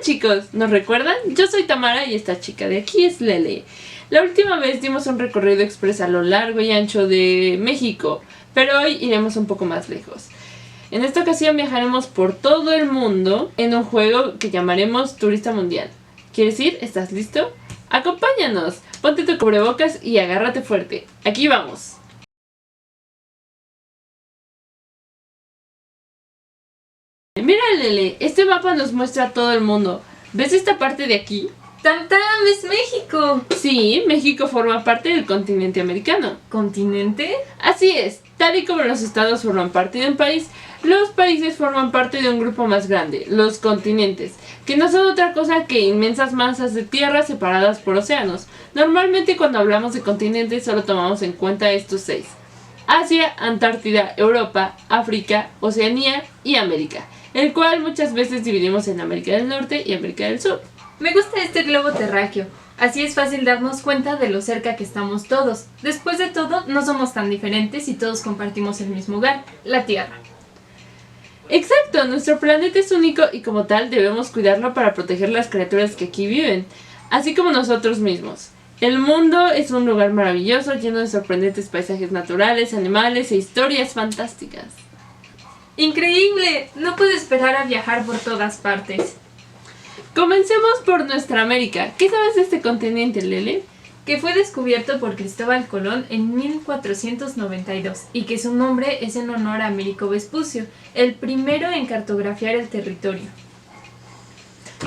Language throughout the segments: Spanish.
chicos, ¿nos recuerdan? Yo soy Tamara y esta chica de aquí es Lele. La última vez dimos un recorrido express a lo largo y ancho de México, pero hoy iremos un poco más lejos. En esta ocasión viajaremos por todo el mundo en un juego que llamaremos Turista Mundial. ¿Quieres ir? ¿Estás listo? ¡Acompáñanos! Ponte tu cubrebocas y agárrate fuerte. ¡Aquí vamos! Mira, Lele, este mapa nos muestra todo el mundo. ¿Ves esta parte de aquí? ¡Tam, tam! ¡Es México! Sí, México forma parte del continente americano. ¿Continente? Así es, tal y como los estados forman parte de un país, los países forman parte de un grupo más grande, los continentes, que no son otra cosa que inmensas masas de tierra separadas por océanos. Normalmente cuando hablamos de continentes solo tomamos en cuenta estos 6: Asia, Antártida, Europa, África, Oceanía y América, el cual muchas veces dividimos en América del Norte y América del Sur. Me gusta este globo terráqueo. Así es fácil darnos cuenta de lo cerca que estamos todos. Después de todo, no somos tan diferentes y todos compartimos el mismo hogar, la Tierra. Exacto, nuestro planeta es único y como tal debemos cuidarlo para proteger las criaturas que aquí viven, así como nosotros mismos. El mundo es un lugar maravilloso, lleno de sorprendentes paisajes naturales, animales e historias fantásticas. ¡Increíble! No puedo esperar a viajar por todas partes. Comencemos por nuestra América. ¿Qué sabes de este continente, Lele? Que fue descubierto por Cristóbal Colón en 1492 y que su nombre es en honor a Américo Vespucio, el primero en cartografiar el territorio.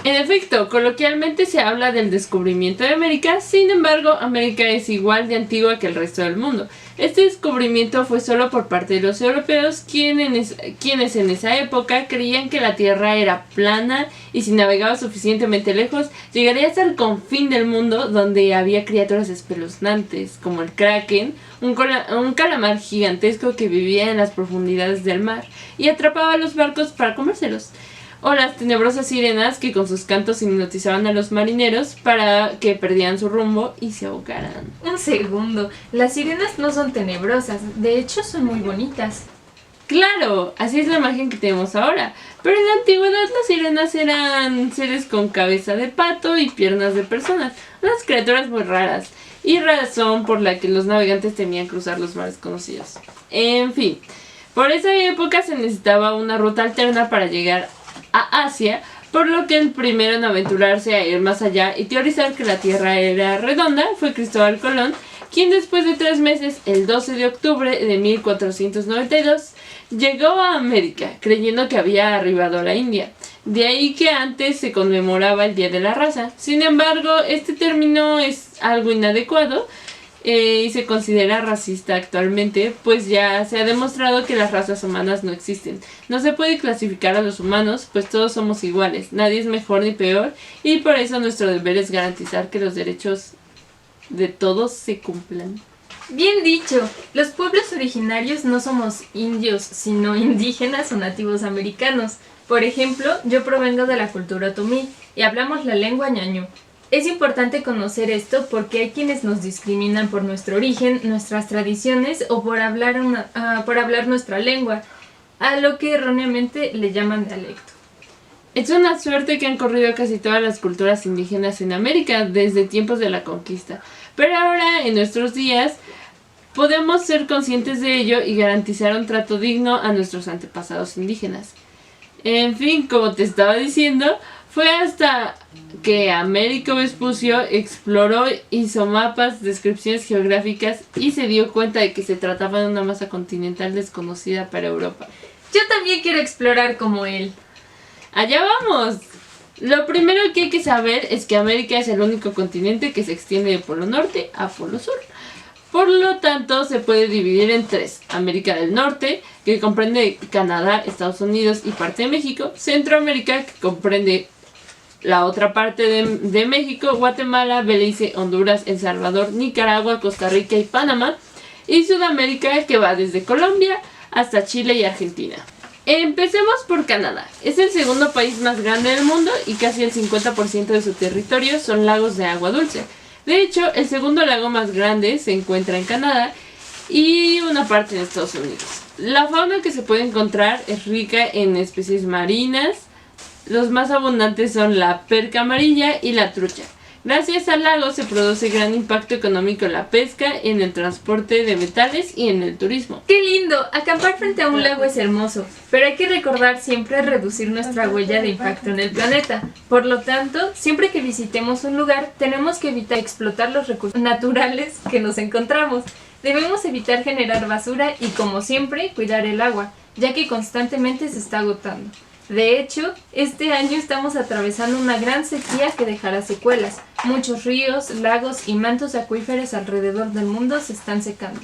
En efecto, coloquialmente se habla del descubrimiento de América, sin embargo, América es igual de antigua que el resto del mundo. Este descubrimiento fue solo por parte de los europeos, quienes en esa época creían que la Tierra era plana y si navegabas suficientemente lejos, llegarías al confín del mundo donde había criaturas espeluznantes, como el kraken, un calamar gigantesco que vivía en las profundidades del mar y atrapaba a los barcos para comérselos. O las tenebrosas sirenas que con sus cantos hipnotizaban a los marineros para que perdieran su rumbo y se ahogaran. Un segundo, las sirenas no son tenebrosas, de hecho son muy bonitas. Claro, así es la imagen que tenemos ahora, pero en la antigüedad las sirenas eran seres con cabeza de pato y piernas de personas, unas criaturas muy raras, y razón por la que los navegantes temían cruzar los mares conocidos. En fin, por esa época se necesitaba una ruta alterna para llegar a Asia, por lo que el primero en aventurarse a ir más allá y teorizar que la Tierra era redonda fue Cristóbal Colón, quien después de 3 meses, el 12 de octubre de 1492, llegó a América, creyendo que había arribado a la India. De ahí que antes se conmemoraba el Día de la Raza. Sin embargo, este término es algo inadecuado y se considera racista actualmente, pues ya se ha demostrado que las razas humanas no existen. No se puede clasificar a los humanos, pues todos somos iguales, nadie es mejor ni peor, y por eso nuestro deber es garantizar que los derechos de todos se cumplan. Bien dicho, los pueblos originarios no somos indios, sino indígenas o nativos americanos. Por ejemplo, yo provengo de la cultura otomí y hablamos la lengua ñañú. Es importante conocer esto porque hay quienes nos discriminan por nuestro origen, nuestras tradiciones o por hablar nuestra lengua, a lo que erróneamente le llaman dialecto. Es una suerte que han corrido casi todas las culturas indígenas en América desde tiempos de la conquista, pero ahora en nuestros días podemos ser conscientes de ello y garantizar un trato digno a nuestros antepasados indígenas. En fin, como te estaba diciendo, fue hasta que Américo Vespucio exploró, hizo mapas, descripciones geográficas y se dio cuenta de que se trataba de una masa continental desconocida para Europa. Yo también quiero explorar como él. ¡Allá vamos! Lo primero que hay que saber es que América es el único continente que se extiende de Polo Norte a Polo Sur. Por lo tanto, se puede dividir en 3. América del Norte, que comprende Canadá, Estados Unidos y parte de México. Centroamérica, que comprende la otra parte de México, Guatemala, Belice, Honduras, El Salvador, Nicaragua, Costa Rica y Panamá. Y Sudamérica, que va desde Colombia hasta Chile y Argentina. Empecemos por Canadá. Es el segundo país más grande del mundo y casi el 50% de su territorio son lagos de agua dulce. De hecho, el segundo lago más grande se encuentra en Canadá y una parte en Estados Unidos. La fauna que se puede encontrar es rica en especies marinas, Los más abundantes son la perca amarilla y la trucha. Gracias al lago se produce gran impacto económico en la pesca, en el transporte de metales y en el turismo. ¡Qué lindo! Acampar frente a un lago es hermoso, pero hay que recordar siempre reducir nuestra huella de impacto en el planeta. Por lo tanto, siempre que visitemos un lugar, tenemos que evitar explotar los recursos naturales que nos encontramos. Debemos evitar generar basura y, como siempre, cuidar el agua, ya que constantemente se está agotando. De hecho, este año estamos atravesando una gran sequía que dejará secuelas. Muchos ríos, lagos y mantos acuíferos alrededor del mundo se están secando.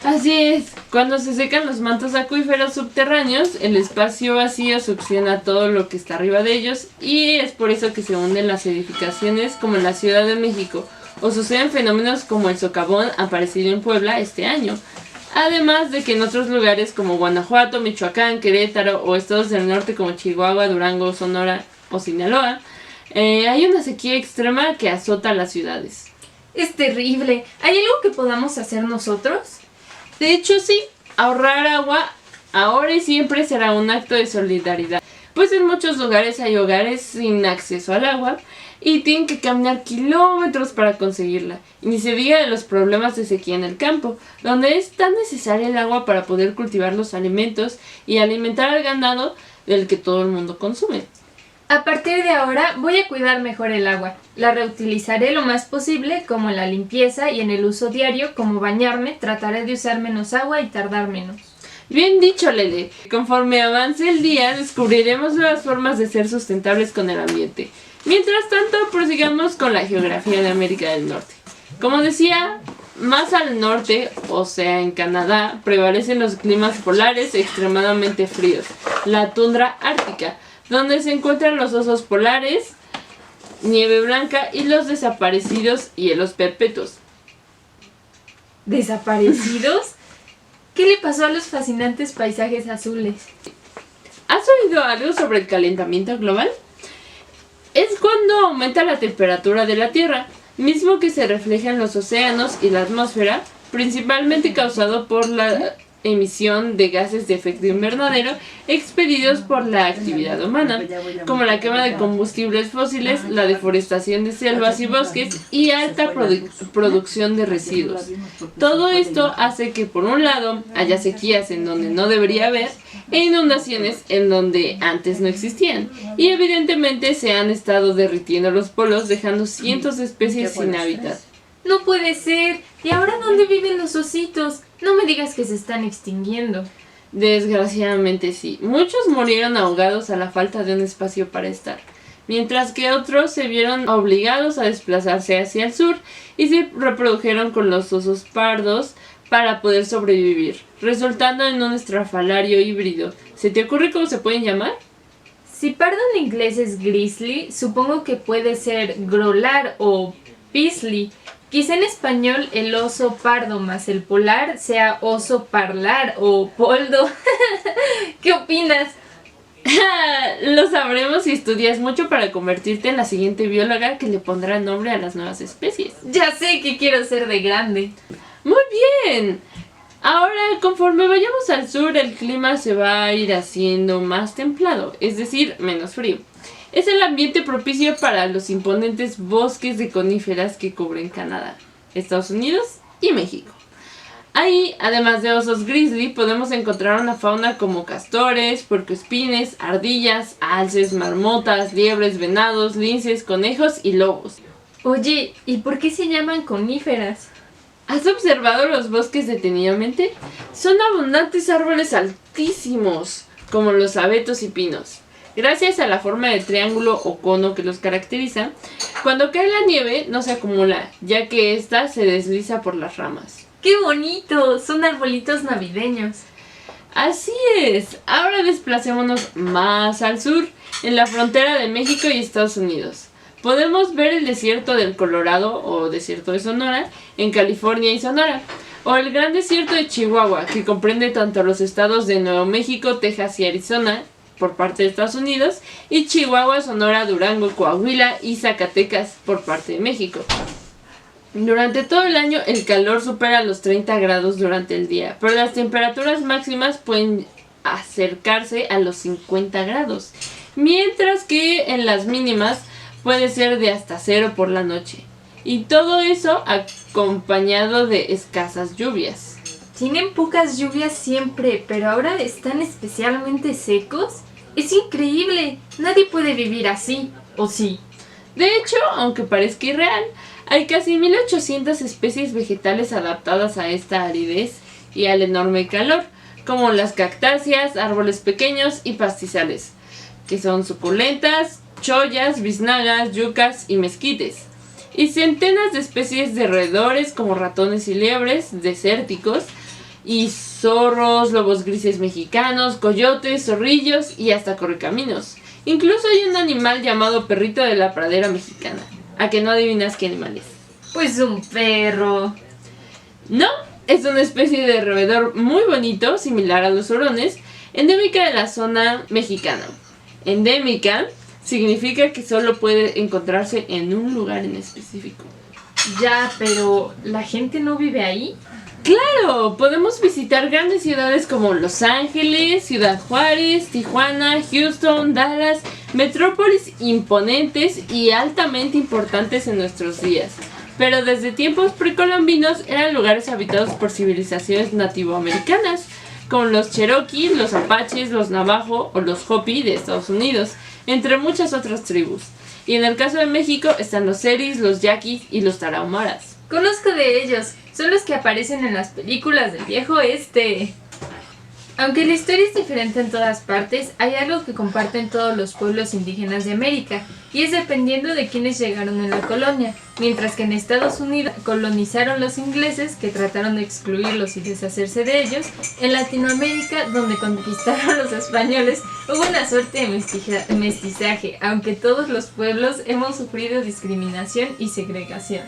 Así es, cuando se secan los mantos acuíferos subterráneos, el espacio vacío succiona todo lo que está arriba de ellos y es por eso que se hunden las edificaciones como en la Ciudad de México o suceden fenómenos como el socavón aparecido en Puebla este año. Además de que en otros lugares como Guanajuato, Michoacán, Querétaro o estados del norte como Chihuahua, Durango, Sonora o Sinaloa, hay una sequía extrema que azota las ciudades. Es terrible. ¿Hay algo que podamos hacer nosotros? De hecho sí, ahorrar agua ahora y siempre será un acto de solidaridad, pues en muchos lugares hay hogares sin acceso al agua y tienen que caminar kilómetros para conseguirla. Y ni se diga de los problemas de sequía en el campo, donde es tan necesaria el agua para poder cultivar los alimentos y alimentar al ganado del que todo el mundo consume. A partir de ahora voy a cuidar mejor el agua. La reutilizaré lo más posible, como en la limpieza y en el uso diario, como bañarme, trataré de usar menos agua y tardar menos. Bien dicho, Lele. Conforme avance el día, descubriremos nuevas formas de ser sustentables con el ambiente. Mientras tanto, prosigamos con la geografía de América del Norte. Como decía, más al norte, o sea en Canadá, prevalecen los climas polares extremadamente fríos, la tundra ártica, donde se encuentran los osos polares, nieve blanca y los desaparecidos hielos perpetuos. ¿Desaparecidos? ¿Qué le pasó a los fascinantes paisajes azules? ¿Has oído algo sobre el calentamiento global? Es cuando aumenta la temperatura de la Tierra, mismo que se refleja en los océanos y la atmósfera, principalmente causado por la emisión de gases de efecto invernadero expedidos por la actividad humana, como la quema de combustibles fósiles, la deforestación de selvas y bosques y alta producción de residuos. Todo esto hace que, por un lado, haya sequías en donde no debería haber e inundaciones en donde antes no existían, y evidentemente se han estado derritiendo los polos, dejando cientos de especies sin hábitat. ¡No puede ser! ¿Y ahora dónde viven los ositos? No me digas que se están extinguiendo. Desgraciadamente sí. Muchos murieron ahogados a la falta de un espacio para estar, mientras que otros se vieron obligados a desplazarse hacia el sur y se reprodujeron con los osos pardos para poder sobrevivir, resultando en un estrafalario híbrido. ¿Se te ocurre cómo se pueden llamar? Si pardo en inglés es grizzly, supongo que puede ser grolar o pizzly. Quizá en español el oso pardo más el polar sea oso parlar o poldo. ¿Qué opinas? Lo sabremos si estudias mucho para convertirte en la siguiente bióloga que le pondrá nombre a las nuevas especies. Ya sé que quiero ser de grande. ¡Muy bien! Ahora, conforme vayamos al sur, el clima se va a ir haciendo más templado, es decir, menos frío. Es el ambiente propicio para los imponentes bosques de coníferas que cubren Canadá, Estados Unidos y México. Ahí, además de osos grizzly, podemos encontrar una fauna como castores, puercoespines, ardillas, alces, marmotas, liebres, venados, linces, conejos y lobos. Oye, ¿y por qué se llaman coníferas? ¿Has observado los bosques detenidamente? Son abundantes árboles altísimos, como los abetos y pinos. Gracias a la forma de triángulo o cono que los caracteriza, cuando cae la nieve no se acumula, ya que ésta se desliza por las ramas. ¡Qué bonito! Son arbolitos navideños. Así es. Ahora desplacémonos más al sur, en la frontera de México y Estados Unidos. Podemos ver el desierto del Colorado o desierto de Sonora en California y Sonora, o el gran desierto de Chihuahua, que comprende tanto los estados de Nuevo México, Texas y Arizona, por parte de Estados Unidos, y Chihuahua, Sonora, Durango, Coahuila y Zacatecas por parte de México. Durante todo el año el calor supera los 30 grados durante el día, pero las temperaturas máximas pueden acercarse a los 50 grados, mientras que en las mínimas puede ser de hasta 0 por la noche. Y todo eso acompañado de escasas lluvias. Tienen pocas lluvias siempre, pero ahora están especialmente secos. Es increíble, nadie puede vivir así, ¿o sí? De hecho, aunque parezca irreal, hay casi 1800 especies vegetales adaptadas a esta aridez y al enorme calor, como las cactáceas, árboles pequeños y pastizales, que son suculentas, chollas, biznagas, yucas y mezquites. Y centenas de especies de roedores como ratones y liebres desérticos, y zorros, lobos grises mexicanos, coyotes, zorrillos y hasta correcaminos. Incluso hay un animal llamado perrito de la pradera mexicana. ¿A que no adivinas qué animal es? Pues un perro. No, es una especie de roedor muy bonito, similar a los hurones, endémica de la zona mexicana. Endémica significa que solo puede encontrarse en un lugar en específico. Ya, pero ¿la gente no vive ahí? ¡Claro! Podemos visitar grandes ciudades como Los Ángeles, Ciudad Juárez, Tijuana, Houston, Dallas, metrópolis imponentes y altamente importantes en nuestros días. Pero desde tiempos precolombinos eran lugares habitados por civilizaciones nativoamericanas, como los Cherokee, los Apaches, los Navajo o los Hopi de Estados Unidos, entre muchas otras tribus. Y en el caso de México están los Seris, los Yaquis y los Tarahumaras. Conozco de ellos, son los que aparecen en las películas del viejo oeste. Aunque la historia es diferente en todas partes, hay algo que comparten todos los pueblos indígenas de América, y es dependiendo de quiénes llegaron en la colonia. Mientras que en Estados Unidos colonizaron los ingleses, que trataron de excluirlos y deshacerse de ellos, en Latinoamérica, donde conquistaron los españoles, hubo una suerte de mestizaje, aunque todos los pueblos hemos sufrido discriminación y segregación.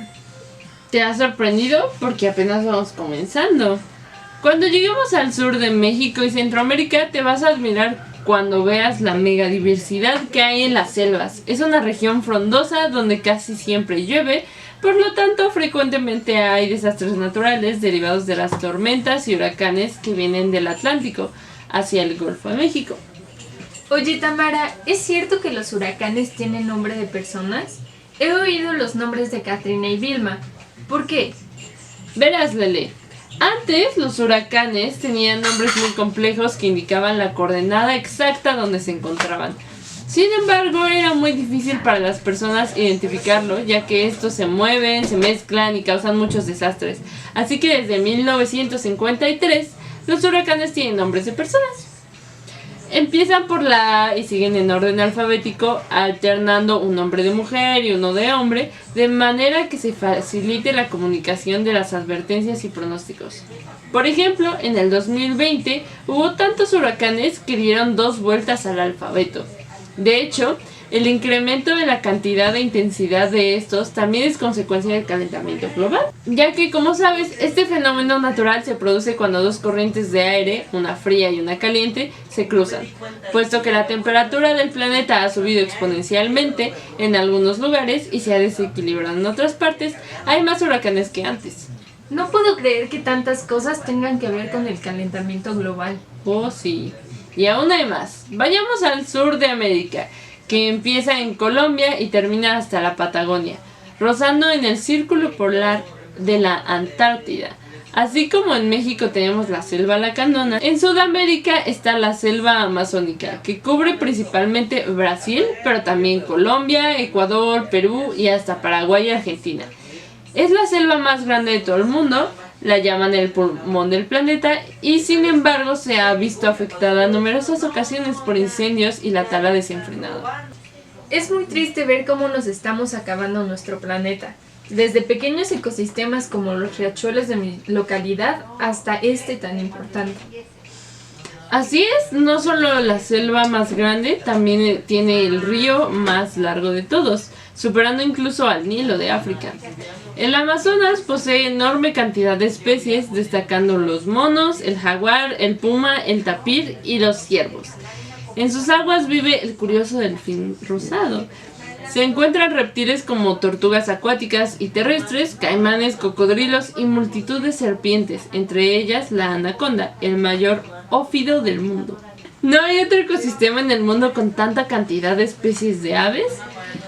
¿Te has sorprendido? Porque apenas vamos comenzando. Cuando lleguemos al sur de México y Centroamérica, te vas a admirar cuando veas la megadiversidad que hay en las selvas. Es una región frondosa donde casi siempre llueve, por lo tanto frecuentemente hay desastres naturales derivados de las tormentas y huracanes que vienen del Atlántico hacia el Golfo de México. Oye Tamara, ¿es cierto que los huracanes tienen nombre de personas? He oído los nombres de Katrina y Vilma. ¿Por qué? Verás, Lele. Antes los huracanes tenían nombres muy complejos que indicaban la coordenada exacta donde se encontraban. Sin embargo, era muy difícil para las personas identificarlo, ya que estos se mueven, se mezclan y causan muchos desastres. Así que desde 1953 los huracanes tienen nombres de personas. Empiezan por la A y siguen en orden alfabético, alternando un nombre de mujer y uno de hombre, de manera que se facilite la comunicación de las advertencias y pronósticos. Por ejemplo, en el 2020 hubo tantos huracanes que dieron 2 vueltas al alfabeto. De hecho, el incremento de la cantidad de intensidad de estos también es consecuencia del calentamiento global, ya que, como sabes, este fenómeno natural se produce cuando 2 corrientes de aire, una fría y una caliente, se cruzan. Puesto que la temperatura del planeta ha subido exponencialmente en algunos lugares y se ha desequilibrado en otras partes, hay más huracanes que antes. No puedo creer que tantas cosas tengan que ver con el calentamiento global. Oh, sí. Y aún hay más. Vayamos al sur de América, que empieza en Colombia y termina hasta la Patagonia, rozando en el círculo polar de la Antártida. Así como en México tenemos la selva lacandona, en Sudamérica está la selva amazónica, que cubre principalmente Brasil, pero también Colombia, Ecuador, Perú y hasta Paraguay y Argentina. Es la selva más grande de todo el mundo, la llaman el pulmón del planeta y sin embargo se ha visto afectada en numerosas ocasiones por incendios y la tala desenfrenada. Es muy triste ver cómo nos estamos acabando nuestro planeta, desde pequeños ecosistemas como los riachuelos de mi localidad hasta este tan importante. Así es, no solo la selva más grande, también tiene el río más largo de todos, superando incluso al Nilo de África. El Amazonas posee enorme cantidad de especies, destacando los monos, el jaguar, el puma, el tapir y los ciervos. En sus aguas vive el curioso delfín rosado. Se encuentran reptiles como tortugas acuáticas y terrestres, caimanes, cocodrilos y multitud de serpientes, entre ellas la anaconda, el mayor ófido del mundo. No hay otro ecosistema en el mundo con tanta cantidad de especies de aves.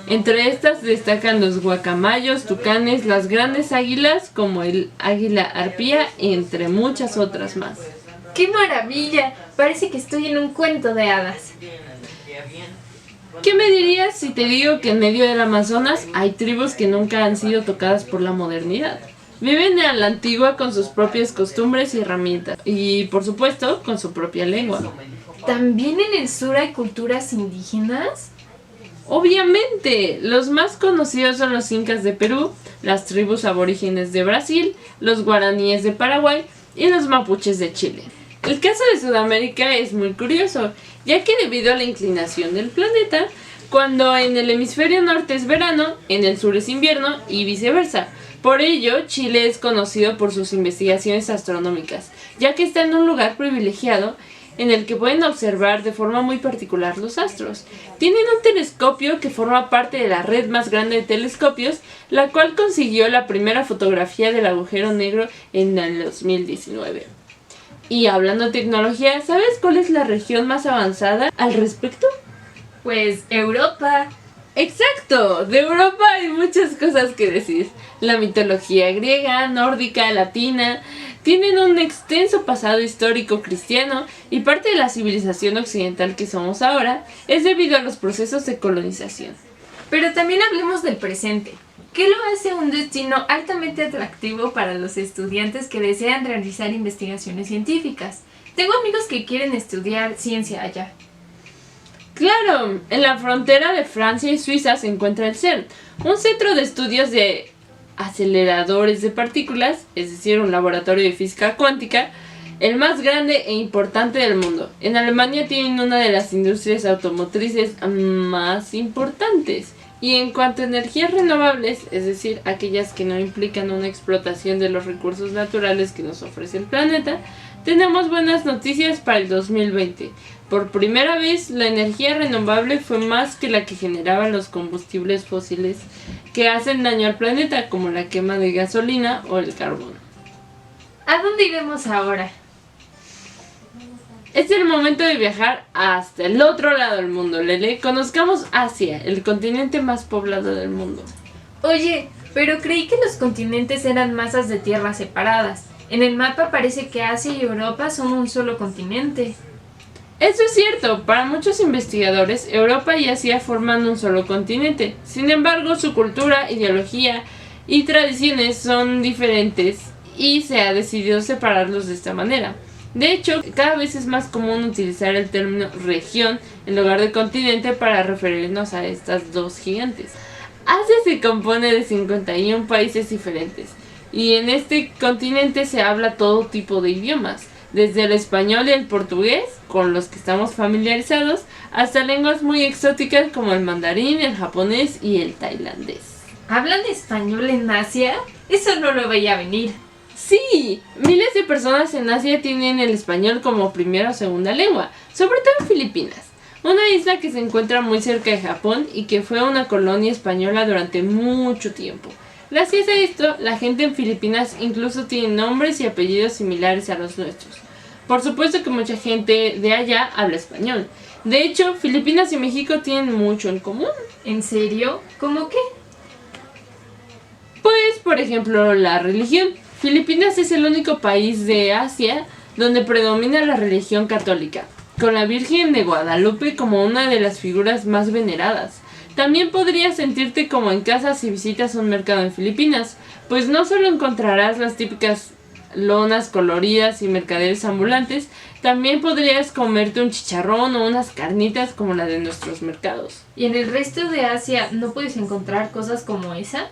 Entre estas destacan los guacamayos, tucanes, las grandes águilas como el águila arpía, entre muchas otras más. ¡Qué maravilla! Parece que estoy en un cuento de hadas. ¿Qué me dirías si te digo que en medio del Amazonas hay tribus que nunca han sido tocadas por la modernidad? Viven a la antigua con sus propias costumbres y herramientas, y por supuesto con su propia lengua. ¿También en el sur hay culturas indígenas? Obviamente, los más conocidos son los incas de Perú, las tribus aborígenes de Brasil, los guaraníes de Paraguay y los mapuches de Chile. El caso de Sudamérica es muy curioso, ya que debido a la inclinación del planeta, cuando en el hemisferio norte es verano, en el sur es invierno y viceversa. Por ello, Chile es conocido por sus investigaciones astronómicas, ya que está en un lugar privilegiado en el que pueden observar de forma muy particular los astros. Tienen un telescopio que forma parte de la red más grande de telescopios, la cual consiguió la primera fotografía del agujero negro en el 2019. Y hablando de tecnología, ¿sabes cuál es la región más avanzada al respecto? Pues Europa. ¡Exacto! De Europa hay muchas cosas que decir. La mitología griega, nórdica, latina, tienen un extenso pasado histórico cristiano y parte de la civilización occidental que somos ahora es debido a los procesos de colonización. Pero también hablemos del presente. ¿Qué lo hace un destino altamente atractivo para los estudiantes que desean realizar investigaciones científicas? Tengo amigos que quieren estudiar ciencia allá. Claro, en la frontera de Francia y Suiza se encuentra el CERN, un centro de estudios de aceleradores de partículas, es decir, un laboratorio de física cuántica, el más grande e importante del mundo. En Alemania tienen una de las industrias automotrices más importantes. Y en cuanto a energías renovables, es decir, aquellas que no implican una explotación de los recursos naturales que nos ofrece el planeta, tenemos buenas noticias para el 2020. Por primera vez, la energía renovable fue más que la que generaban los combustibles fósiles que hacen daño al planeta, como la quema de gasolina o el carbón. ¿A dónde iremos ahora? Es el momento de viajar hasta el otro lado del mundo, Lele. Conozcamos Asia, el continente más poblado del mundo. Oye, pero creí que los continentes eran masas de tierra separadas. En el mapa parece que Asia y Europa son un solo continente. Eso es cierto, para muchos investigadores, Europa y Asia forman un solo continente. Sin embargo, su cultura, ideología y tradiciones son diferentes y se ha decidido separarlos de esta manera. De hecho, cada vez es más común utilizar el término región en lugar de continente para referirnos a estas dos gigantes. Asia se compone de 51 países diferentes y en este continente se habla todo tipo de idiomas, desde el español y el portugués, con los que estamos familiarizados, hasta lenguas muy exóticas como el mandarín, el japonés y el tailandés. ¿Hablan español en Asia? Eso no lo veía venir. Sí, miles de personas en Asia tienen el español como primera o segunda lengua, sobre todo en Filipinas, una isla que se encuentra muy cerca de Japón y que fue una colonia española durante mucho tiempo. Gracias a esto, la gente en Filipinas incluso tiene nombres y apellidos similares a los nuestros. Por supuesto que mucha gente de allá habla español. De hecho, Filipinas y México tienen mucho en común. ¿En serio? ¿Cómo qué? Pues, por ejemplo, la religión. Filipinas es el único país de Asia donde predomina la religión católica, con la Virgen de Guadalupe como una de las figuras más veneradas. También podrías sentirte como en casa si visitas un mercado en Filipinas, pues no solo encontrarás las típicas lonas coloridas y mercaderes ambulantes, también podrías comerte un chicharrón o unas carnitas como la de nuestros mercados. ¿Y en el resto de Asia no puedes encontrar cosas como esa?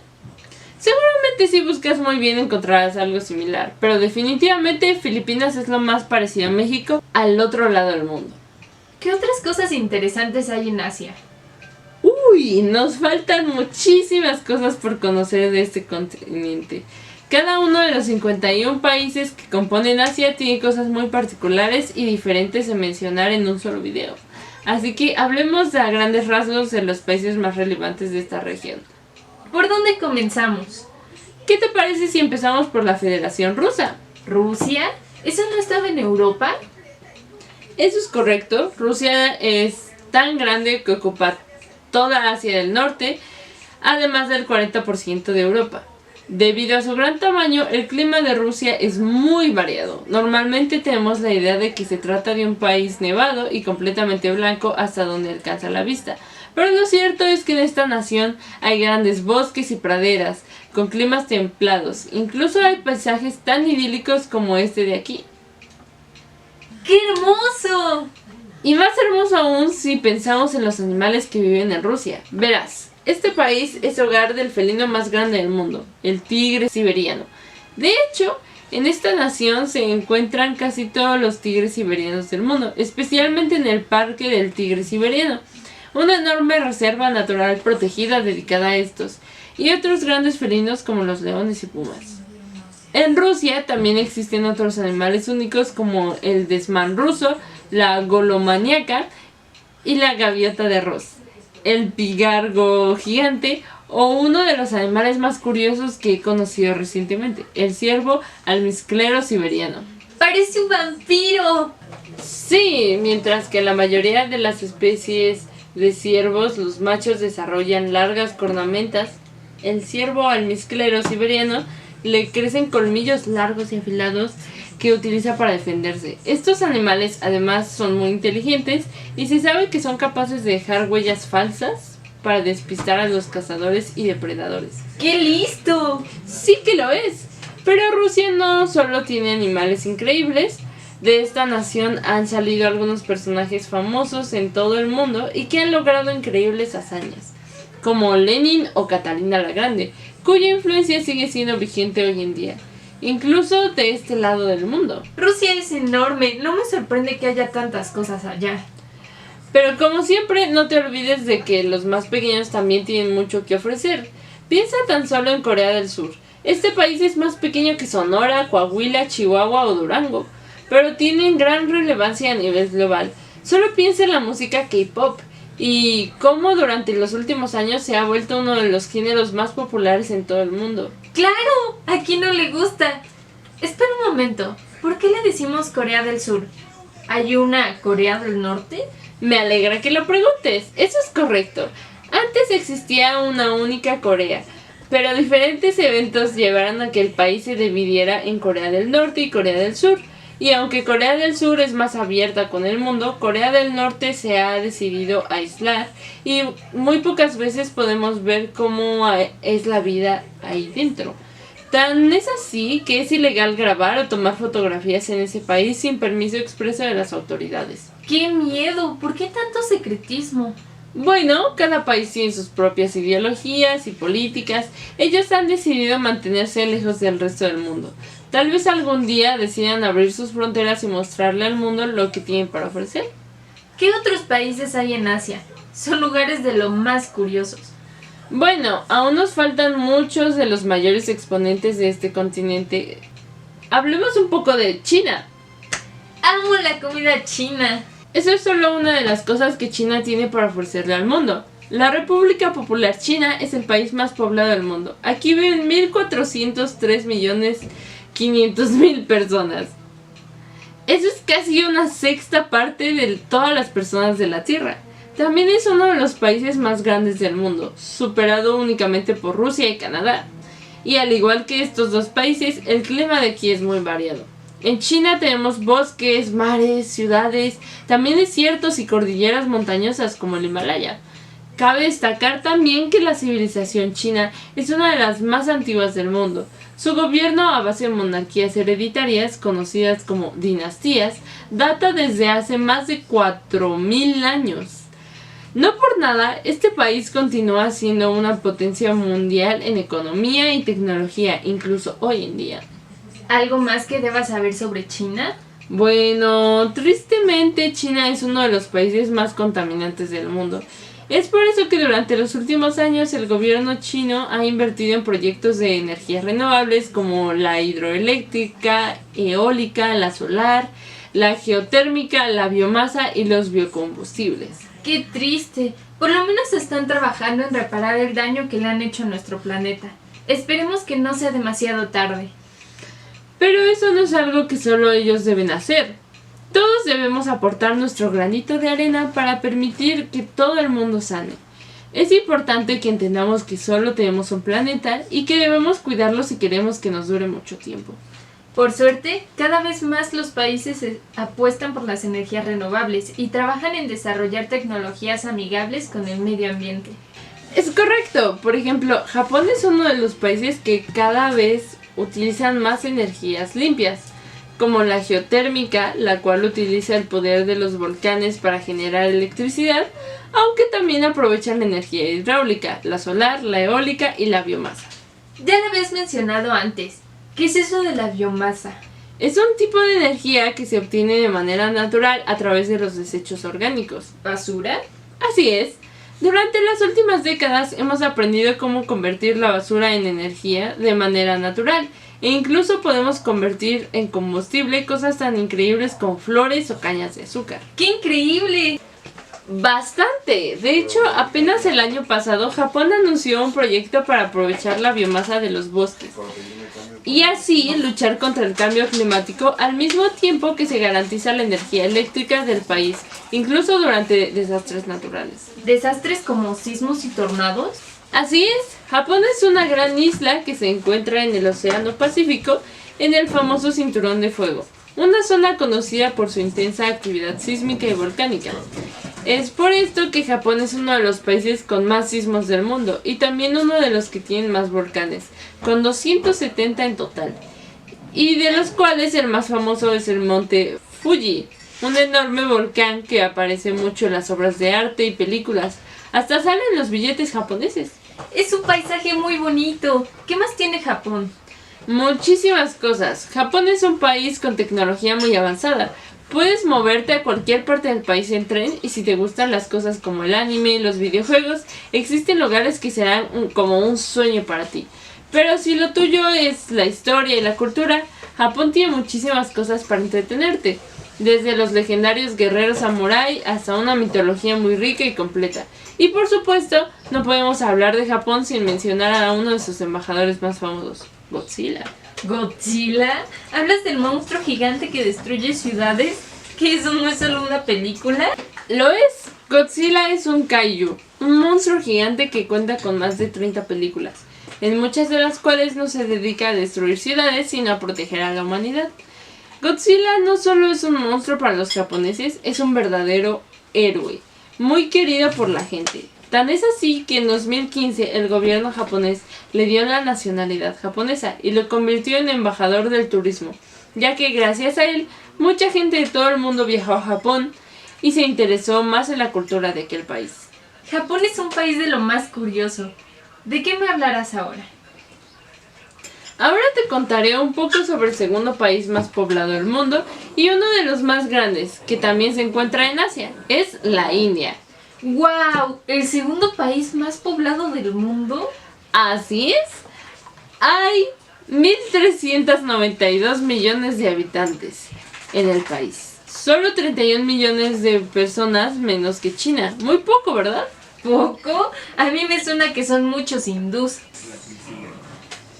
Seguramente si buscas muy bien encontrarás algo similar, pero definitivamente Filipinas es lo más parecido a México al otro lado del mundo. ¿Qué otras cosas interesantes hay en Asia? Uy, nos faltan muchísimas cosas por conocer de este continente. Cada uno de los 51 países que componen Asia tiene cosas muy particulares y diferentes de mencionar en un solo video. Así que hablemos a grandes rasgos de los países más relevantes de esta región. ¿Por dónde comenzamos? ¿Qué te parece si empezamos por la Federación Rusa? ¿Rusia? ¿Eso no estaba en Europa? Eso es correcto. Rusia es tan grande que ocupa toda Asia del Norte, además del 40% de Europa. Debido a su gran tamaño, el clima de Rusia es muy variado. Normalmente tenemos la idea de que se trata de un país nevado y completamente blanco hasta donde alcanza la vista. Pero lo cierto es que en esta nación hay grandes bosques y praderas, con climas templados. Incluso hay paisajes tan idílicos como este de aquí. ¡Qué hermoso! Y más hermoso aún si pensamos en los animales que viven en Rusia. Verás, este país es hogar del felino más grande del mundo, el tigre siberiano. De hecho, en esta nación se encuentran casi todos los tigres siberianos del mundo, especialmente en el Parque del Tigre Siberiano, una enorme reserva natural protegida dedicada a estos, y otros grandes felinos como los leones y pumas. En Rusia también existen otros animales únicos como el desmán ruso, la golomaniaca y la gaviota de Ross, el pigargo gigante o uno de los animales más curiosos que he conocido recientemente, el ciervo almizclero siberiano. ¡Parece un vampiro! Sí, mientras que la mayoría de las especies de ciervos, los machos desarrollan largas cornamentas, el ciervo almizclero siberiano le crecen colmillos largos y afilados que utiliza para defenderse. Estos animales además son muy inteligentes y se sabe que son capaces de dejar huellas falsas para despistar a los cazadores y depredadores. ¡Qué listo! Sí que lo es, pero Rusia no solo tiene animales increíbles. De esta nación han salido algunos personajes famosos en todo el mundo y que han logrado increíbles hazañas, como Lenin o Catalina la Grande, cuya influencia sigue siendo vigente hoy en día, incluso de este lado del mundo. Rusia es enorme, no me sorprende que haya tantas cosas allá. Pero como siempre, no te olvides de que los más pequeños también tienen mucho que ofrecer. Piensa tan solo en Corea del Sur. Este país es más pequeño que Sonora, Coahuila, Chihuahua o Durango, pero tienen gran relevancia a nivel global. Solo piensa en la música K-pop y cómo durante los últimos años se ha vuelto uno de los géneros más populares en todo el mundo. ¡Claro! ¿A quién no le gusta? Espera un momento, ¿por qué le decimos Corea del Sur? ¿Hay una Corea del Norte? Me alegra que lo preguntes, eso es correcto. Antes existía una única Corea, pero diferentes eventos llevaron a que el país se dividiera en Corea del Norte y Corea del Sur. Y aunque Corea del Sur es más abierta con el mundo, Corea del Norte se ha decidido aislar y muy pocas veces podemos ver cómo es la vida ahí dentro. Tan es así que es ilegal grabar o tomar fotografías en ese país sin permiso expreso de las autoridades. ¡Qué miedo! ¿Por qué tanto secretismo? Bueno, cada país tiene sus propias ideologías y políticas. Ellos han decidido mantenerse lejos del resto del mundo. Tal vez algún día decidan abrir sus fronteras y mostrarle al mundo lo que tienen para ofrecer. ¿Qué otros países hay en Asia? Son lugares de lo más curiosos. Bueno, aún nos faltan muchos de los mayores exponentes de este continente. Hablemos un poco de China. ¡Amo la comida china! Eso es solo una de las cosas que China tiene para ofrecerle al mundo. La República Popular China es el país más poblado del mundo. Aquí viven 1.403.500.000 personas. Eso es casi una sexta parte de todas las personas de la Tierra. También es uno de los países más grandes del mundo, superado únicamente por Rusia y Canadá. Y al igual que estos dos países, el clima de aquí es muy variado. En China tenemos bosques, mares, ciudades, también desiertos y cordilleras montañosas como el Himalaya. Cabe destacar también que la civilización china es una de las más antiguas del mundo. Su gobierno a base de monarquías hereditarias, conocidas como dinastías, data desde hace más de 4.000 años. No por nada, este país continúa siendo una potencia mundial en economía y tecnología, incluso hoy en día. ¿Algo más que debas saber sobre China? Bueno, tristemente China es uno de los países más contaminantes del mundo. Es por eso que durante los últimos años el gobierno chino ha invertido en proyectos de energías renovables como la hidroeléctrica, eólica, la solar, la geotérmica, la biomasa y los biocombustibles. ¡Qué triste! Por lo menos están trabajando en reparar el daño que le han hecho a nuestro planeta. Esperemos que no sea demasiado tarde. Pero eso no es algo que solo ellos deben hacer. Todos debemos aportar nuestro granito de arena para permitir que todo el mundo sane. Es importante que entendamos que solo tenemos un planeta y que debemos cuidarlo si queremos que nos dure mucho tiempo. Por suerte, cada vez más los países apuestan por las energías renovables y trabajan en desarrollar tecnologías amigables con el medio ambiente. Es correcto. Por ejemplo, Japón es uno de los países que cada vez utilizan más energías limpias, como la geotérmica, la cual utiliza el poder de los volcanes para generar electricidad, aunque también aprovechan la energía hidráulica, la solar, la eólica y la biomasa. Ya lo habías mencionado antes. ¿Qué es eso de la biomasa? Es un tipo de energía que se obtiene de manera natural a través de los desechos orgánicos. ¿Basura? Así es. Durante las últimas décadas hemos aprendido cómo convertir la basura en energía de manera natural, e incluso podemos convertir en combustible cosas tan increíbles como flores o cañas de azúcar. ¡Qué increíble! Bastante. De hecho, apenas el año pasado Japón anunció un proyecto para aprovechar la biomasa de los bosques y así luchar contra el cambio climático al mismo tiempo que se garantiza la energía eléctrica del país, incluso durante desastres naturales. ¿Desastres como sismos y tornados? Así es, Japón es una gran isla que se encuentra en el Océano Pacífico, en el famoso Cinturón de Fuego, una zona conocida por su intensa actividad sísmica y volcánica. Es por esto que Japón es uno de los países con más sismos del mundo y también uno de los que tienen más volcanes, con 270 en total, y de los cuales el más famoso es el monte Fuji, un enorme volcán que aparece mucho en las obras de arte y películas, hasta salen los billetes japoneses. Es un paisaje muy bonito. ¿Qué más tiene Japón? Muchísimas cosas. Japón es un país con tecnología muy avanzada. Puedes moverte a cualquier parte del país en tren y si te gustan las cosas como el anime y los videojuegos, existen lugares que serán como un sueño para ti. Pero si lo tuyo es la historia y la cultura, Japón tiene muchísimas cosas para entretenerte. Desde los legendarios guerreros samurái hasta una mitología muy rica y completa. Y por supuesto, no podemos hablar de Japón sin mencionar a uno de sus embajadores más famosos, Godzilla. ¿Godzilla? ¿Hablas del monstruo gigante que destruye ciudades? ¿Que eso no es solo una película? Lo es. Godzilla es un kaiju, un monstruo gigante que cuenta con más de 30 películas, en muchas de las cuales no se dedica a destruir ciudades, sino a proteger a la humanidad. Godzilla no solo es un monstruo para los japoneses, es un verdadero héroe, muy querido por la gente. Tan es así que en 2015 el gobierno japonés le dio la nacionalidad japonesa y lo convirtió en embajador del turismo, ya que gracias a él mucha gente de todo el mundo viajó a Japón y se interesó más en la cultura de aquel país. Japón es un país de lo más curioso. ¿De qué me hablarás ahora? Ahora te contaré un poco sobre el segundo país más poblado del mundo y uno de los más grandes, que también se encuentra en Asia, es la India. ¡Wow! ¿El segundo país más poblado del mundo? Así es. Hay 1.392 millones de habitantes en el país. Solo 31 millones de personas menos que China. Muy poco, ¿verdad? ¿Poco? A mí me suena que son muchos hindús.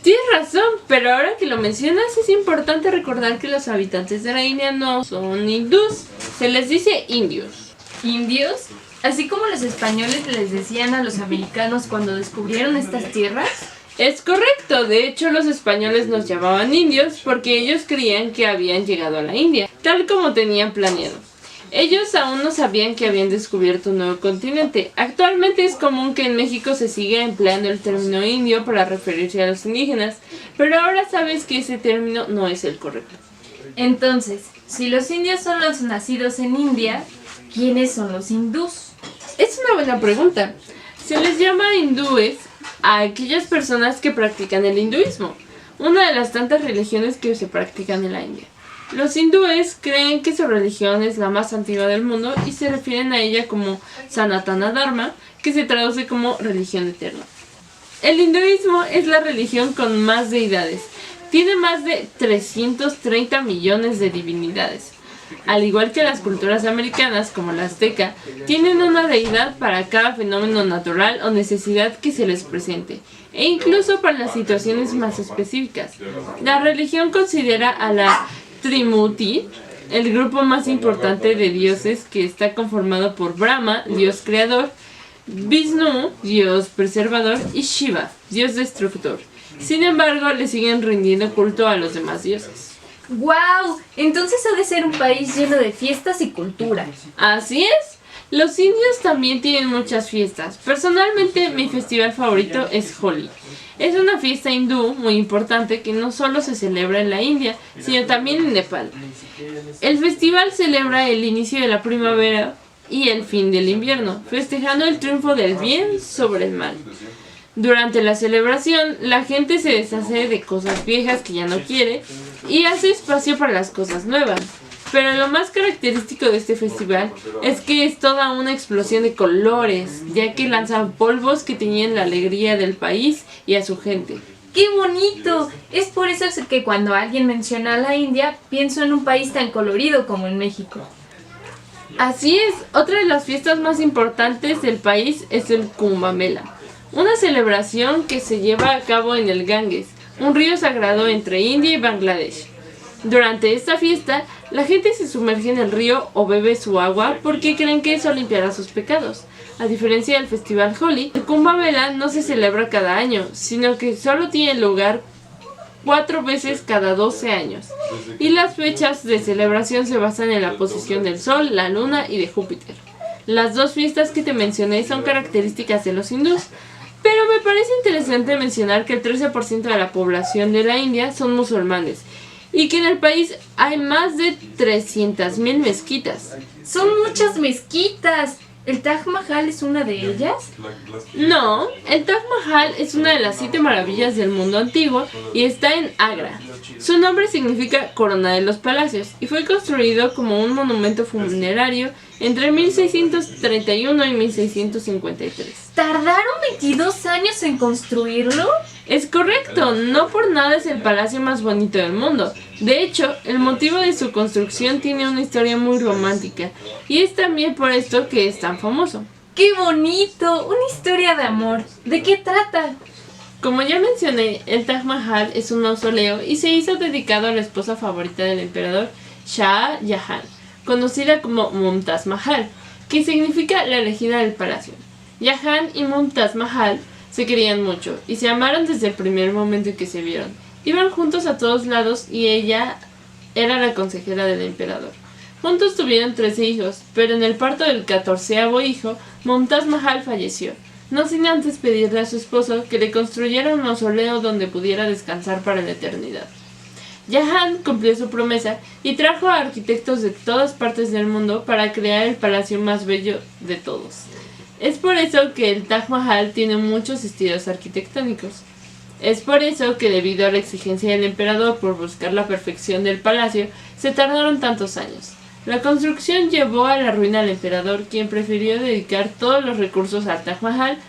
Tienes razón, pero ahora que lo mencionas es importante recordar que los habitantes de la India no son hindús. Se les dice indios. ¿Indios? Así como los españoles les decían a los americanos cuando descubrieron estas tierras. Es correcto, de hecho los españoles nos llamaban indios porque ellos creían que habían llegado a la India, tal como tenían planeado. Ellos aún no sabían que habían descubierto un nuevo continente. Actualmente es común que en México se siga empleando el término indio para referirse a los indígenas, pero ahora sabes que ese término no es el correcto. Entonces, si los indios son los nacidos en India, ¿quiénes son los hindús? Es una buena pregunta. Se les llama hindúes a aquellas personas que practican el hinduismo, una de las tantas religiones que se practican en la India. Los hindúes creen que su religión es la más antigua del mundo y se refieren a ella como Sanatana Dharma, que se traduce como religión eterna. El hinduismo es la religión con más deidades. Tiene más de 330 millones de divinidades. Al igual que las culturas americanas como la azteca, tienen una deidad para cada fenómeno natural o necesidad que se les presente, e incluso para las situaciones más específicas. La religión considera a la Trimurti el grupo más importante de dioses, que está conformado por Brahma, dios creador, Vishnu, dios preservador, y Shiva, dios destructor. Sin embargo, le siguen rindiendo culto a los demás dioses. ¡Guau! Entonces ha de ser un país lleno de fiestas y cultura. Así es. Los indios también tienen muchas fiestas. Personalmente, mi festival favorito es Holi. Es una fiesta hindú muy importante que no solo se celebra en la India, sino también en Nepal. El festival celebra el inicio de la primavera y el fin del invierno, festejando el triunfo del bien sobre el mal. Durante la celebración, la gente se deshace de cosas viejas que ya no quiere y hace espacio para las cosas nuevas. Pero lo más característico de este festival es que es toda una explosión de colores, ya que lanzan polvos que teñen la alegría del país y a su gente. ¡Qué bonito! Es por eso que cuando alguien menciona a la India, pienso en un país tan colorido como en México. Así es, otra de las fiestas más importantes del país es el Kumbh Mela, una celebración que se lleva a cabo en el Ganges, un río sagrado entre India y Bangladesh. Durante esta fiesta, la gente se sumerge en el río o bebe su agua porque creen que eso limpiará sus pecados. A diferencia del festival Holi, el Kumbh Mela no se celebra cada año, sino que solo tiene lugar 4 veces cada 12 años. Y las fechas de celebración se basan en la posición del Sol, la Luna y de Júpiter. Las dos fiestas que te mencioné son características de los hindús, pero me parece interesante mencionar que el 13% de la población de la India son musulmanes y que en el país hay más de 300.000 mezquitas. ¡Son muchas mezquitas! ¿El Taj Mahal es una de ellas? No, el Taj Mahal es una de las 7 maravillas del mundo antiguo y está en Agra. Su nombre significa corona de los palacios y fue construido como un monumento funerario entre 1631 y 1653. ¿Tardaron 22 años en construirlo? Es correcto, no por nada es el palacio más bonito del mundo. De hecho, el motivo de su construcción tiene una historia muy romántica y es también por esto que es tan famoso. ¡Qué bonito! Una historia de amor. ¿De qué trata? Como ya mencioné, el Taj Mahal es un mausoleo y se hizo dedicado a la esposa favorita del emperador Shah Jahan, conocida como Mumtaz Mahal, que significa la elegida del palacio. Jahan y Mumtaz Mahal se querían mucho y se amaron desde el primer momento en que se vieron. Iban juntos a todos lados y ella era la consejera del emperador. Juntos tuvieron 13 hijos, pero en el parto del 14º hijo, Mumtaz Mahal falleció, no sin antes pedirle a su esposo que le construyera un mausoleo donde pudiera descansar para la eternidad. Jahan cumplió su promesa y trajo a arquitectos de todas partes del mundo para crear el palacio más bello de todos. Es por eso que el Taj Mahal tiene muchos estilos arquitectónicos. Es por eso que debido a la exigencia del emperador por buscar la perfección del palacio, se tardaron tantos años. La construcción llevó a la ruina al emperador, quien prefirió dedicar todos los recursos al Taj Mahal,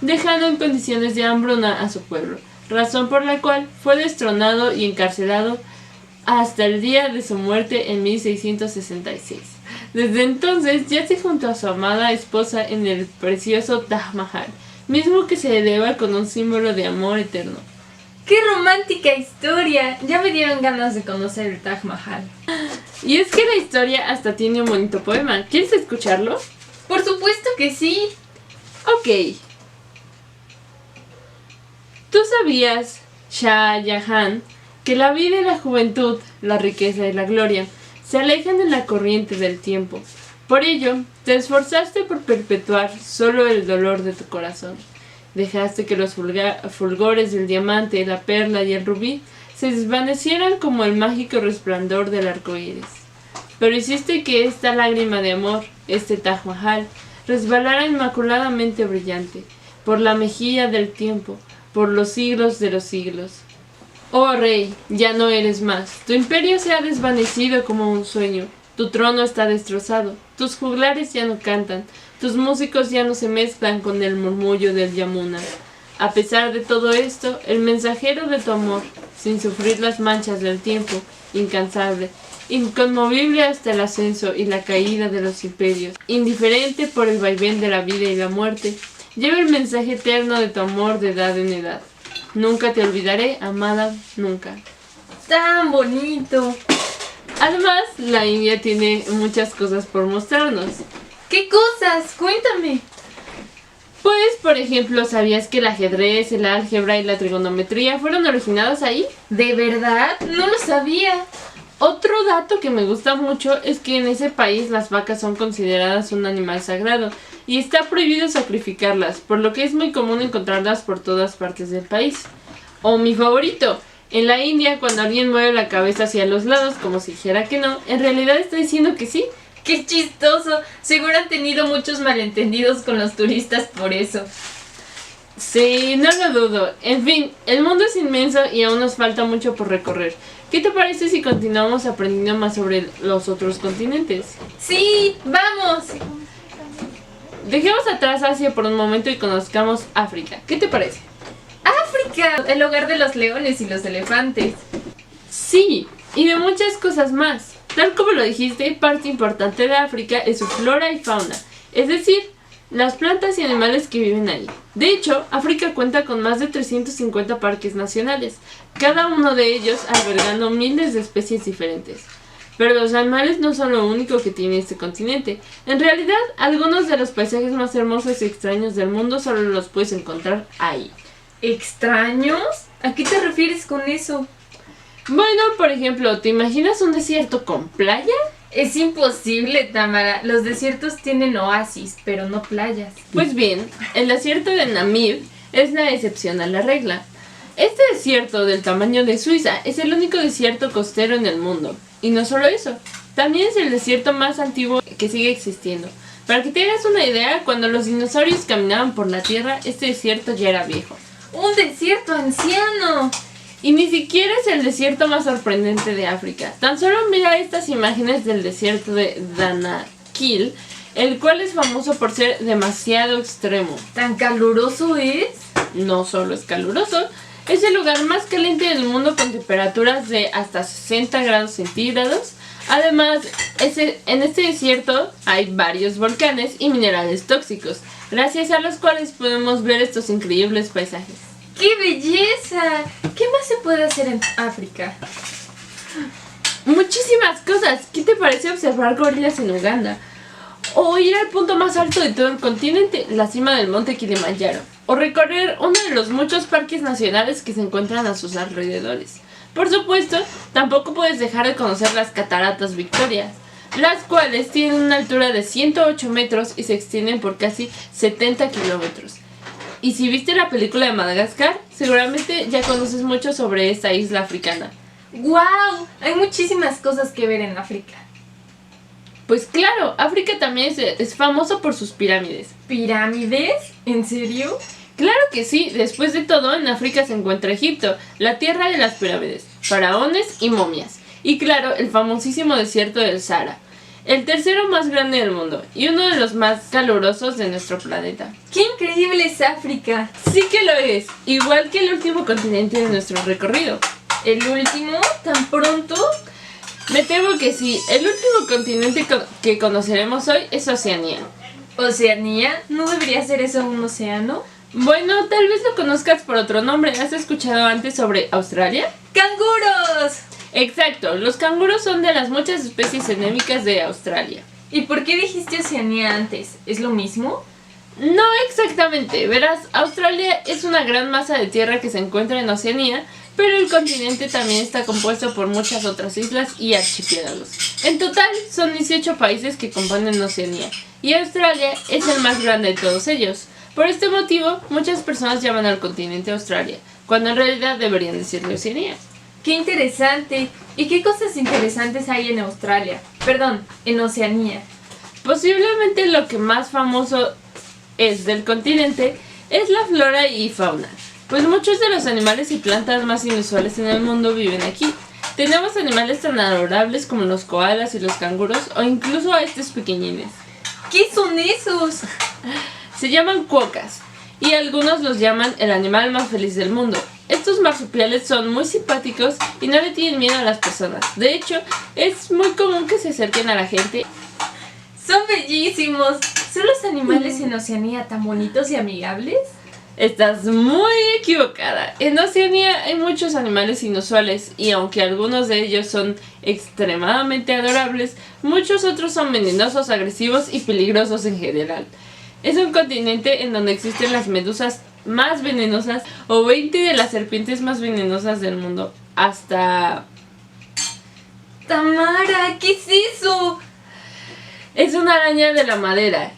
dejando en condiciones de hambruna a su pueblo, razón por la cual fue destronado y encarcelado hasta el día de su muerte en 1666. Desde entonces yace junto a su amada esposa en el precioso Taj Mahal, mismo que se eleva con un símbolo de amor eterno. ¡Qué romántica historia! Ya me dieron ganas de conocer el Taj Mahal. Y es que la historia hasta tiene un bonito poema. ¿Quieres escucharlo? ¡Por supuesto que sí! Ok. ¿Tú sabías, Shah Jahan, que la vida y la juventud, la riqueza y la gloria, se alejan de la corriente del tiempo? Por ello, te esforzaste por perpetuar solo el dolor de tu corazón. Dejaste que los fulgores del diamante, la perla y el rubí se desvanecieran como el mágico resplandor del arco iris. Pero hiciste que esta lágrima de amor, este Taj Mahal, resbalara inmaculadamente brillante, por la mejilla del tiempo, por los siglos de los siglos. Oh rey, ya no eres más. Tu imperio se ha desvanecido como un sueño. Tu trono está destrozado. Tus juglares ya no cantan. Tus músicos ya no se mezclan con el murmullo del Yamuna. A pesar de todo esto, el mensajero de tu amor, sin sufrir las manchas del tiempo, incansable, inconmovible hasta el ascenso y la caída de los imperios, indiferente por el vaivén de la vida y la muerte, lleva el mensaje eterno de tu amor de edad en edad. Nunca te olvidaré, amada, nunca. ¡Tan bonito! Además, la India tiene muchas cosas por mostrarnos. ¿Qué cosas? Cuéntame. Pues, por ejemplo, ¿sabías que el ajedrez, el álgebra y la trigonometría fueron originados ahí? ¿De verdad? No lo sabía. Otro dato que me gusta mucho es que en ese país las vacas son consideradas un animal sagrado y está prohibido sacrificarlas, por lo que es muy común encontrarlas por todas partes del país. O mi favorito, en la India cuando alguien mueve la cabeza hacia los lados como si dijera que no, en realidad está diciendo que sí. ¡Qué chistoso! Seguro han tenido muchos malentendidos con los turistas por eso. Sí, no lo dudo. En fin, el mundo es inmenso y aún nos falta mucho por recorrer. ¿Qué te parece si continuamos aprendiendo más sobre los otros continentes? ¡Sí! ¡Vamos! Dejemos atrás Asia por un momento y conozcamos África. ¿Qué te parece? ¡África! El hogar de los leones y los elefantes. Sí, y de muchas cosas más. Tal como lo dijiste, parte importante de África es su flora y fauna, es decir, las plantas y animales que viven ahí. De hecho, África cuenta con más de 350 parques nacionales, cada uno de ellos albergando miles de especies diferentes. Pero los animales no son lo único que tiene este continente. En realidad, algunos de los paisajes más hermosos y extraños del mundo solo los puedes encontrar ahí. ¿Extraños? ¿A qué te refieres con eso? Bueno, por ejemplo, ¿te imaginas un desierto con playa? Es imposible, Tamara. Los desiertos tienen oasis, pero no playas. Pues bien, el desierto de Namib es la excepción a la regla. Este desierto del tamaño de Suiza es el único desierto costero en el mundo. Y no solo eso, también es el desierto más antiguo que sigue existiendo. Para que te hagas una idea, cuando los dinosaurios caminaban por la Tierra, este desierto ya era viejo. ¡Un desierto anciano! Y ni siquiera es el desierto más sorprendente de África. Tan solo mira estas imágenes del desierto de Danakil, el cual es famoso por ser demasiado extremo. ¿Tan caluroso es? No solo es caluroso, es el lugar más caliente del mundo con temperaturas de hasta 60 grados centígrados. Además, en este desierto hay varios volcanes y minerales tóxicos, gracias a los cuales podemos ver estos increíbles paisajes. ¡Qué belleza! ¿Qué más se puede hacer en África? Muchísimas cosas. ¿Qué te parece observar gorilas en Uganda? O ir al punto más alto de todo el continente, la cima del monte Kilimanjaro. O recorrer uno de los muchos parques nacionales que se encuentran a sus alrededores. Por supuesto, tampoco puedes dejar de conocer las cataratas Victoria, las cuales tienen una altura de 108 metros y se extienden por casi 70 kilómetros. Y si viste la película de Madagascar, seguramente ya conoces mucho sobre esta isla africana. ¡Guau! Hay muchísimas cosas que ver en África. Pues claro, África también es famoso por sus pirámides. ¿Pirámides? ¿En serio? Claro que sí, después de todo, en África se encuentra Egipto, la tierra de las pirámides, faraones y momias. Y claro, el famosísimo desierto del Sahara, el tercero más grande del mundo y uno de los más calurosos de nuestro planeta. ¡Qué increíble es África! Sí que lo es, igual que el último continente de nuestro recorrido. ¿El último? ¿Tan pronto? Me temo que sí, el último continente que conoceremos hoy es Oceanía. ¿Oceanía? ¿No debería ser eso un océano? Bueno, tal vez lo conozcas por otro nombre. ¿Has escuchado antes sobre Australia? ¡Canguros! Exacto, los canguros son de las muchas especies endémicas de Australia. ¿Y por qué dijiste Oceanía antes? ¿Es lo mismo? No exactamente, verás, Australia es una gran masa de tierra que se encuentra en Oceanía, pero el continente también está compuesto por muchas otras islas y archipiélagos. En total, son 18 países que componen Oceanía, y Australia es el más grande de todos ellos. Por este motivo, muchas personas llaman al continente Australia, cuando en realidad deberían decirle Oceanía. ¡Qué interesante! ¿Y qué cosas interesantes hay en Australia? Perdón, en Oceanía. Posiblemente lo que más famoso es del continente es la flora y fauna, pues muchos de los animales y plantas más inusuales en el mundo viven aquí. Tenemos animales tan adorables como los koalas y los canguros, o incluso a estos pequeñines. ¿Qué son esos? Se llaman cuocas, y algunos los llaman el animal más feliz del mundo. Estos marsupiales son muy simpáticos y no le tienen miedo a las personas. De hecho, es muy común que se acerquen a la gente. ¡Son bellísimos! ¿Son los animales en Oceanía tan bonitos y amigables? Estás muy equivocada. En Oceanía hay muchos animales inusuales y aunque algunos de ellos son extremadamente adorables, muchos otros son venenosos, agresivos y peligrosos en general. Es un continente en donde existen las medusas más venenosas o 20 de las serpientes más venenosas del mundo. Hasta... Tamara, ¿qué es eso? Es una araña de la madera.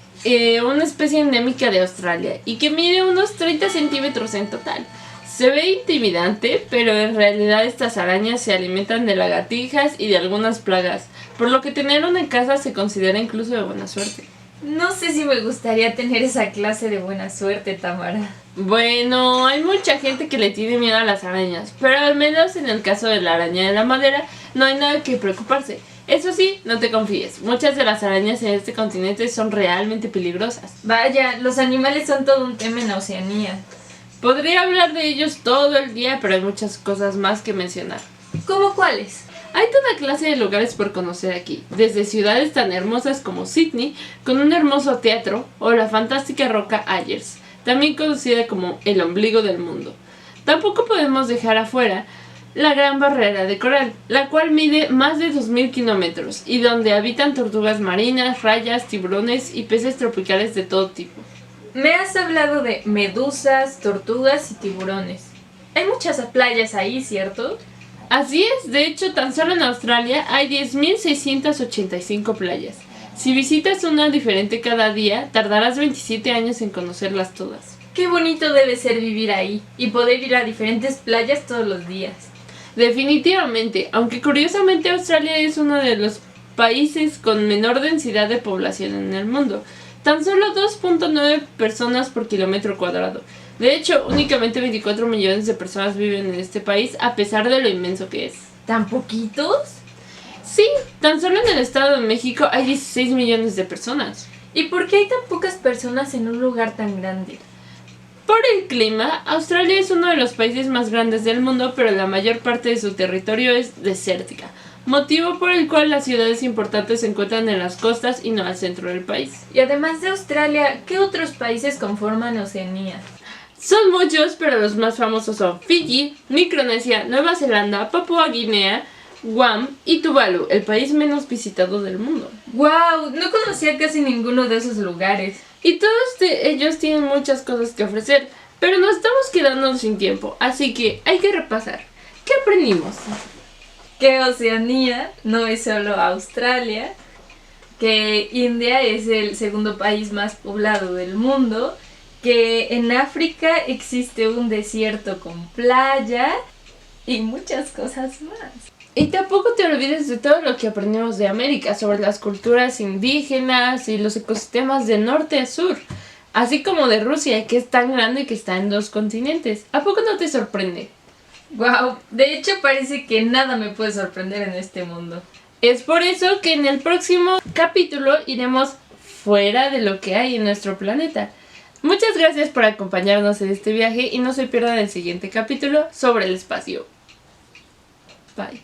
Una especie endémica de Australia y que mide unos 30 centímetros en total. Se ve intimidante, pero en realidad estas arañas se alimentan de lagartijas y de algunas plagas, por lo que tener una en casa se considera incluso de buena suerte. No sé si me gustaría tener esa clase de buena suerte, Tamara. Bueno, hay mucha gente que le tiene miedo a las arañas, pero al menos en el caso de la araña de la madera no hay nada que preocuparse. Eso sí, no te confíes, muchas de las arañas en este continente son realmente peligrosas. Vaya, los animales son todo un tema en Oceanía. Podría hablar de ellos todo el día, pero hay muchas cosas más que mencionar. ¿Cómo cuáles? Hay toda clase de lugares por conocer aquí, desde ciudades tan hermosas como Sydney, con un hermoso teatro, o la fantástica roca Ayers, también conocida como el ombligo del mundo. Tampoco podemos dejar afuera la Gran Barrera de Coral, la cual mide más de 2000 kilómetros y donde habitan tortugas marinas, rayas, tiburones y peces tropicales de todo tipo. Me has hablado de medusas, tortugas y tiburones. Hay muchas playas ahí, ¿cierto? Así es, de hecho tan solo en Australia hay 10.685 playas. Si visitas una diferente cada día, tardarás 27 años en conocerlas todas. Qué bonito debe ser vivir ahí y poder ir a diferentes playas todos los días. Definitivamente, aunque curiosamente Australia es uno de los países con menor densidad de población en el mundo. Tan solo 2.9 personas por kilómetro cuadrado. De hecho, únicamente 24 millones de personas viven en este país a pesar de lo inmenso que es. ¿Tan poquitos? Sí, tan solo en el Estado de México hay 16 millones de personas. ¿Y por qué hay tan pocas personas en un lugar tan grande? Por el clima, Australia es uno de los países más grandes del mundo, pero la mayor parte de su territorio es desértica, motivo por el cual las ciudades importantes se encuentran en las costas y no al centro del país. Y además de Australia, ¿qué otros países conforman Oceanía? Son muchos, pero los más famosos son Fiji, Micronesia, Nueva Zelanda, Papúa Guinea, Guam y Tuvalu, el país menos visitado del mundo. ¡Wow! No conocía casi ninguno de esos lugares. Y todos ellos tienen muchas cosas que ofrecer, pero nos estamos quedando sin tiempo, así que hay que repasar. ¿Qué aprendimos? Que Oceanía no es solo Australia, que India es el segundo país más poblado del mundo, que en África existe un desierto con playa y muchas cosas más. Y tampoco te olvides de todo lo que aprendimos de América sobre las culturas indígenas y los ecosistemas de norte a sur, así como de Rusia, que es tan grande que está en 2 continentes. ¿A poco no te sorprende? Wow, de hecho parece que nada me puede sorprender en este mundo. Es por eso que en el próximo capítulo iremos fuera de lo que hay en nuestro planeta. Muchas gracias por acompañarnos en este viaje y no se pierdan el siguiente capítulo sobre el espacio. Bye.